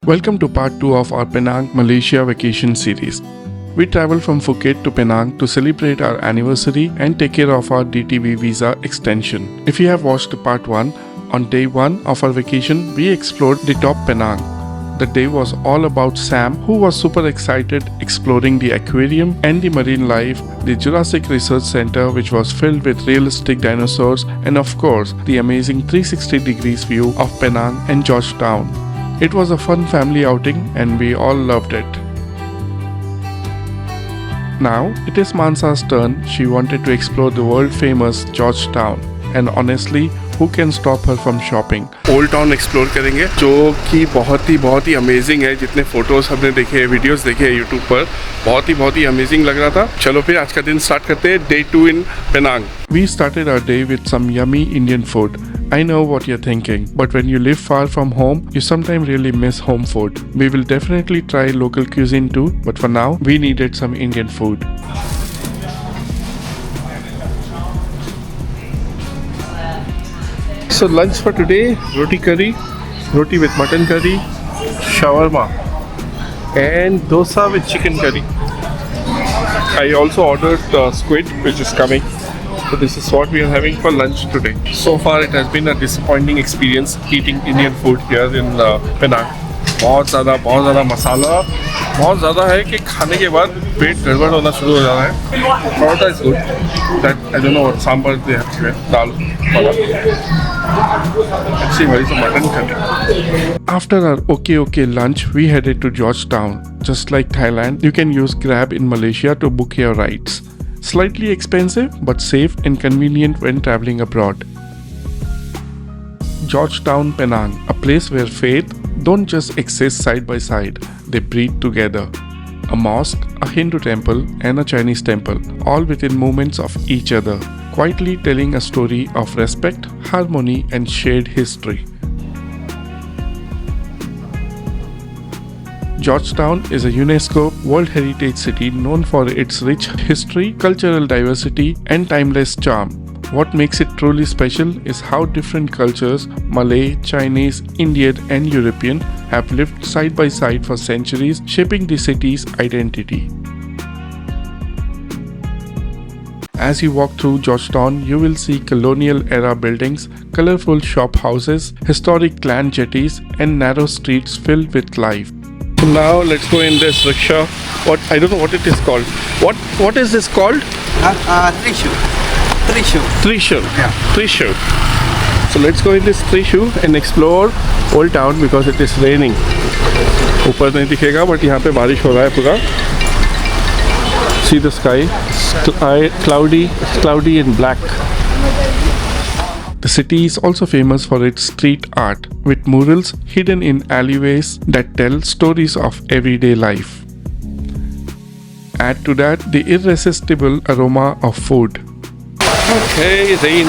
Welcome to part 2 of our Penang, Malaysia vacation series. We traveled from Phuket to Penang to celebrate our anniversary and take care of our DTB visa extension. If you have watched part 1, on day 1 of our vacation, we explored the top Penang. The day was all about Sam, who was super excited exploring the aquarium and the marine life, the Jurassic Research Center, which was filled with realistic dinosaurs, and of course, the amazing 360 degrees view of Penang and Georgetown. It was a fun family outing and we all loved it. Now, it is Mansa's turn. She wanted to explore the world famous Georgetown. And honestly, who can stop her from shopping? Old town explore करेंगे जो कि बहुत ही amazing है. जितने photos हमने देखे हैं, videos देखे हैं यूट्यूब पर, बहुत ही अमेजिंग लग रहा था. चलो फिर आज का दिन स्टार्ट करते हैं. Day 2 in Penang. We started our day with some yummy Indian food. I know what you're thinking, but when you live far from home, you sometimes really miss home food. We will definitely try local cuisine too, but for now, we needed some Indian food. So lunch for today, roti curry, roti with mutton curry, shawarma and dosa with chicken curry. I also ordered squid, which is coming. So this is what we are having for lunch today. So far it has been a disappointing experience eating Indian food here in Penang. बहुत ज़्यादा मसाला बहुत ज़्यादा है कि खाने के बाद पेट गड़बड़ होना शुरू हो जाता है. Paratha is good. That I don't know what sambar they have here. Dal. Let's see what is the mutton curry. After our okay lunch, we headed to Georgetown. Just like Thailand, you can use Grab in Malaysia to book your rides. Slightly expensive, but safe and convenient when traveling abroad. Georgetown, Penang, a place where faith don't just exist side by side, they breathe together. A mosque, a Hindu temple, and a Chinese temple, all within moments of each other, quietly telling a story of respect, harmony, and shared history. Georgetown is a UNESCO World Heritage City known for its rich history, cultural diversity, and timeless charm. What makes it truly special is how different cultures, Malay, Chinese, Indian, and European, have lived side by side for centuries, shaping the city's identity. As you walk through Georgetown, you will see colonial-era buildings, colorful shop houses, historic clan jetties, and narrow streets filled with life. So now let's go in this rickshaw. I don't know what it is called. What is this called? Trishu. Yeah. Trishu. So let's go in this Trishu and explore Old Town because it is raining. ऊपर नहीं दिखेगा but यहाँ पे बारिश हो रहा है पूरा. See the sky, cloudy and black. The city is also famous for its street art, with murals hidden in alleyways that tell stories of everyday life. Add to that the irresistible aroma of food. Okay, rain.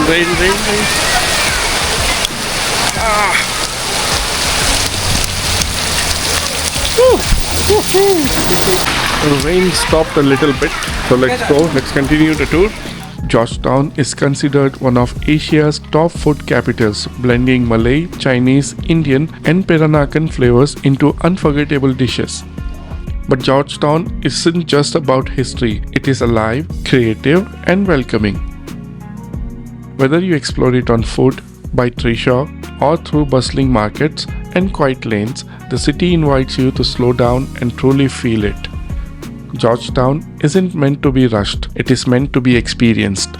The rain stopped a little bit, so let's go. Let's continue the tour. Georgetown is considered one of Asia's top food capitals, blending Malay, Chinese, Indian, and Peranakan flavors into unforgettable dishes. But Georgetown isn't just about history, it is alive, creative, and welcoming. Whether you explore it on foot, by trishaw, or through bustling markets and quiet lanes, the city invites you to slow down and truly feel it. Georgetown isn't meant to be rushed, it is meant to be experienced.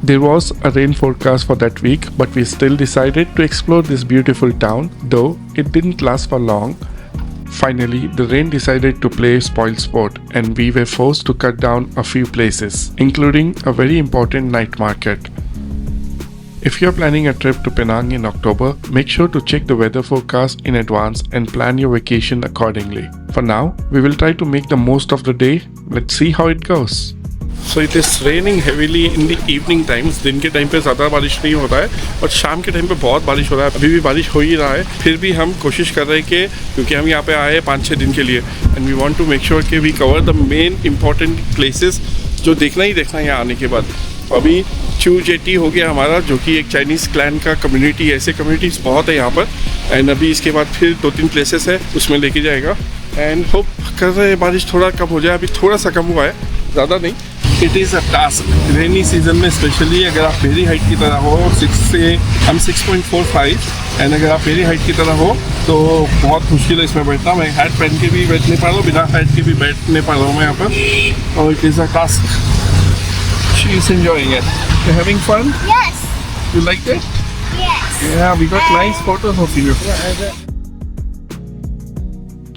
There was a rain forecast for that week, but we still decided to explore this beautiful town, though it didn't last for long. Finally, the rain decided to play spoilsport and we were forced to cut down a few places, including a very important night market. If you're planning a trip to Penang in October, make sure to check the weather forecast in advance and plan your vacation accordingly. For now, we will try to make the most of the day. Let's see how it goes. So it is raining heavily in the evening times. दिन के time पे ज़्यादा बारिश नहीं होता है और शाम के टाइम पे बहुत बारिश हो रहा है. अभी भी बारिश हो ही रहा है. फिर भी हम कोशिश कर रहे हैं कि क्योंकि हम यहाँ पे आए हैं 5-6 दिन के लिए and we want to make sure कि we cover the main important places जो देखना ही देखना है यहाँ आने के बाद. अभी चू जेटी हो गया हमारा, जो कि एक चाइनीज़ क्लैन का कम्युनिटी, ऐसे कम्युनिटीज़ बहुत है यहाँ पर। एंड अभी इसके बाद फिर 2-3 प्लेसेस है, उसमें लेके जाएगा। एंड होप कर रहे हैं बारिश थोड़ा कम हो जाए, अभी थोड़ा सा कम हुआ है, ज़्यादा नहीं। It is a task rainy season में, स्पेशली अगर आप मेरी हाइट की तरह हो, 6.45 एंड अगर आप मेरी हाइट की तरह हो तो बहुत मुश्किल है इसमें बैठना। मैं हैट पहन के भी बैठ नहीं पा रहा हूँ, बिना हैट के भी बैठ नहीं पा रहा हूँ मैं यहाँ पर। और it is a task. She is enjoying it. You having fun? Yes. You like it? Yes. Yeah, we got nice photos of you.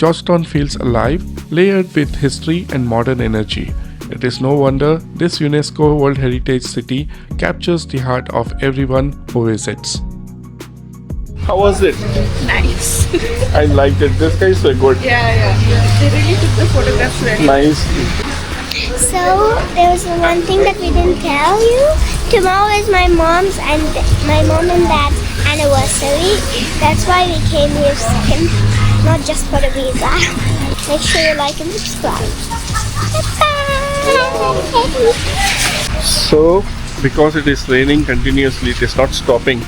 Georgetown feels alive, layered with history and modern energy. It is no wonder this UNESCO World Heritage City captures the heart of everyone who visits. How was it? Nice. I liked it. This guy is so good. Yeah. They really took the photographs well. Nice. So there was one thing that we didn't tell you. Tomorrow is my mom and dad's anniversary. That's why we came here second, not just for the visa. Make sure you like and subscribe. Bye. So, because it is raining continuously, it is not stopping,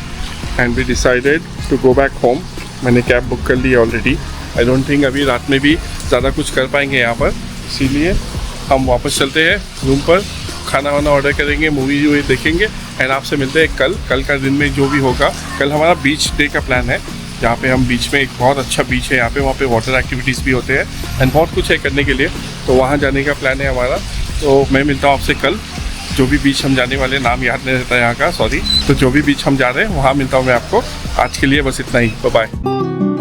and we decided to go back home. मैंने cab book कर ली है already. I don't think अभी रात में भी ज़्यादा कुछ कर पाएंगे यहाँ पर, इसीलिए हम वापस चलते हैं रूम पर, खाना वाना ऑर्डर करेंगे, मूवी वूवी देखेंगे एंड आपसे मिलते हैं कल का दिन में जो भी होगा। कल हमारा बीच डे का प्लान है, जहाँ पे हम बीच में, एक बहुत अच्छा बीच है यहाँ पे, वहाँ पे वाटर एक्टिविटीज़ भी होते हैं एंड बहुत कुछ है करने के लिए, तो वहाँ जाने का प्लान है हमारा। तो मैं मिलता हूँ आपसे कल, जो भी बीच हम जाने वाले, नाम याद नहीं रहता यहाँ का, सॉरी। तो जो भी बीच हम जा रहे हैं वहाँ मिलता हूँ मैं आपको। आज के लिए बस इतना ही, बाय बाय।